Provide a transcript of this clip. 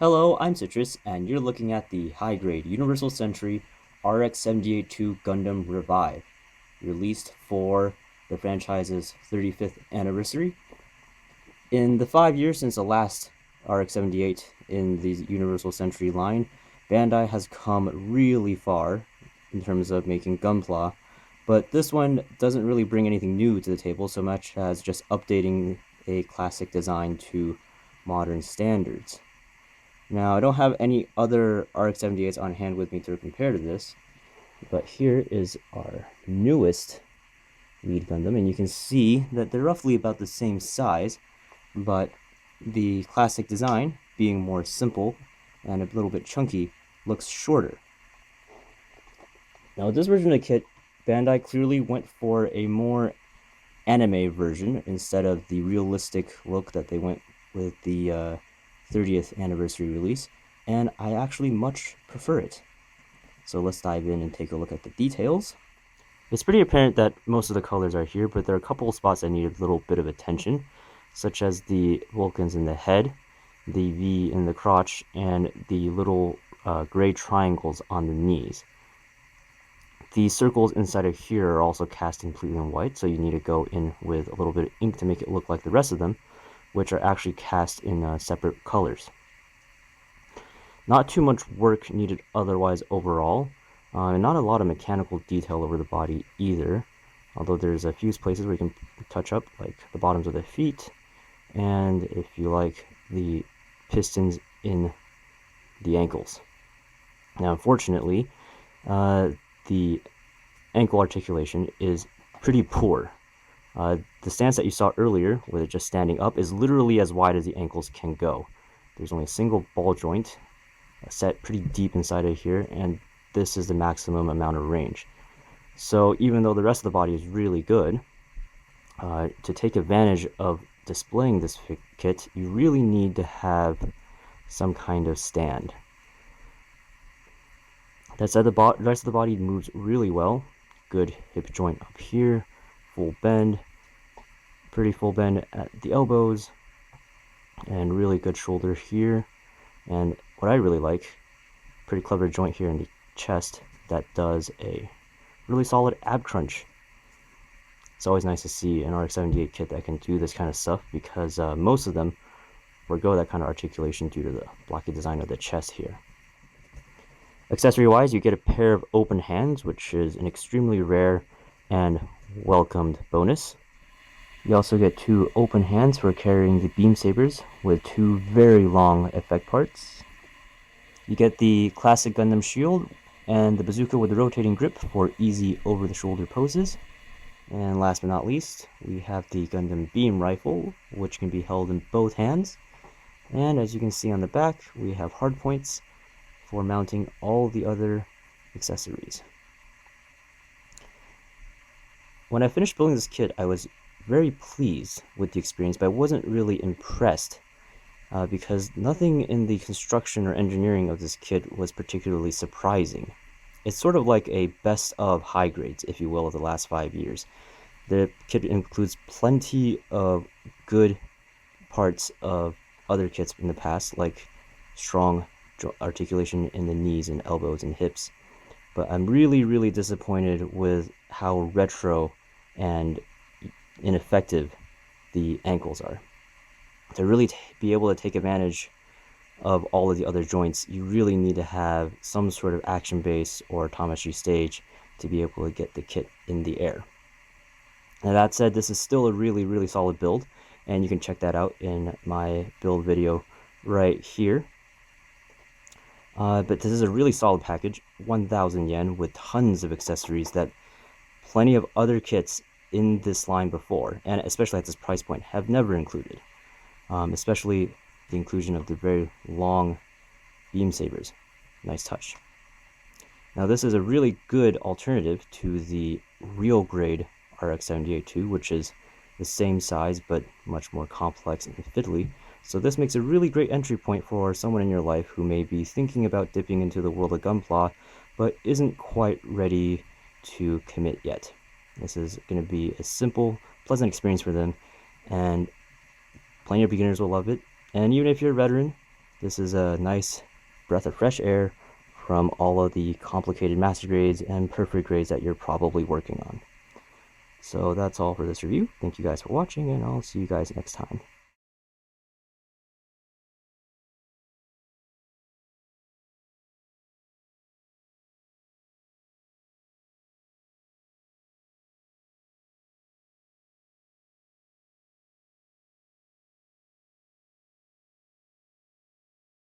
Hello, I'm Citrus, and you're looking at the high-grade Universal Century RX-78-2 Gundam Revive, released for the franchise's 35th anniversary. In the 5 years since the last RX-78 in the Universal Century line, Bandai has come really far in terms of making Gunpla, but this one doesn't really bring anything new to the table so much as just updating a classic design to modern standards. Now, I don't have any other RX-78s on hand with me to compare to this, but here is our newest lead Gundam, and you can see that they're roughly about the same size, but the classic design, being more simple and a little bit chunky, looks shorter. Now, with this version of the kit, Bandai clearly went for a more anime version instead of the realistic look that they went with the 30th anniversary release, and I actually much prefer it. So let's dive in and take a look at the details. It's pretty apparent that most of the colors are here, but there are a couple of spots that need a little bit of attention, such as the Vulcans in the head, the V in the crotch, and the little gray triangles on the knees. The circles inside of here are also cast completely in white, so you need to go in with a little bit of ink to make it look like the rest of them, which are actually cast in separate colors. Not too much work needed otherwise overall, and not a lot of mechanical detail over the body either, although there's a few places where you can touch up, like the bottoms of the feet, and if you like, the pistons in the ankles. Now, unfortunately, the ankle articulation is pretty poor. The stance that you saw earlier, with it just standing up, is literally as wide as the ankles can go. There's only a single ball joint set pretty deep inside of here, and this is the maximum amount of range. So even though the rest of the body is really good, to take advantage of displaying this kit, you really need to have some kind of stand. That said, the rest of the body moves really well. Good hip joint up here, full bend, pretty full bend at the elbows, and really good shoulder here. And what I really like, pretty clever joint here in the chest that does a really solid ab crunch. It's always nice to see an RX-78 kit that can do this kind of stuff, because most of them forego that kind of articulation due to the blocky design of the chest here. Accessory-wise, you get a pair of open hands, which is an extremely rare and welcomed bonus. You also get two open hands for carrying the beam sabers with two very long effect parts. You get the classic Gundam shield and the bazooka with the rotating grip for easy over-the-shoulder poses. And last but not least, we have the Gundam beam rifle, which can be held in both hands. And as you can see on the back, we have hardpoints for mounting all the other accessories. When I finished building this kit, I was very pleased with the experience, but I wasn't really impressed because nothing in the construction or engineering of this kit was particularly surprising. It's sort of like a best of high grades, if you will, of the last 5 years. The kit includes plenty of good parts of other kits in the past, like strong articulation in the knees and elbows and hips, but I'm really disappointed with how retro and ineffective the ankles are. To really be able to take advantage of all of the other joints, you really need to have some sort of action base or Tamashi stage to be able to get the kit in the air. Now, that said, this is still a really solid build, and you can check that out in my build video right here. But this is a really solid package, 1,000 yen, with tons of accessories that plenty of other kits in this line before, and especially at this price point, have never included. Especially the inclusion of the very long beam sabers. Nice touch. Now, this is a really good alternative to the real grade RX-78-2, which is the same size but much more complex and fiddly. So this makes a really great entry point for someone in your life who may be thinking about dipping into the world of Gunpla, but isn't quite ready to commit yet. This is going to be a simple, pleasant experience for them, and plenty of beginners will love it. And even if you're a veteran, This is a nice breath of fresh air from all of the complicated master grades and perfect grades that you're probably working on. So that's all for this review. Thank you guys for watching, and I'll see you guys next time.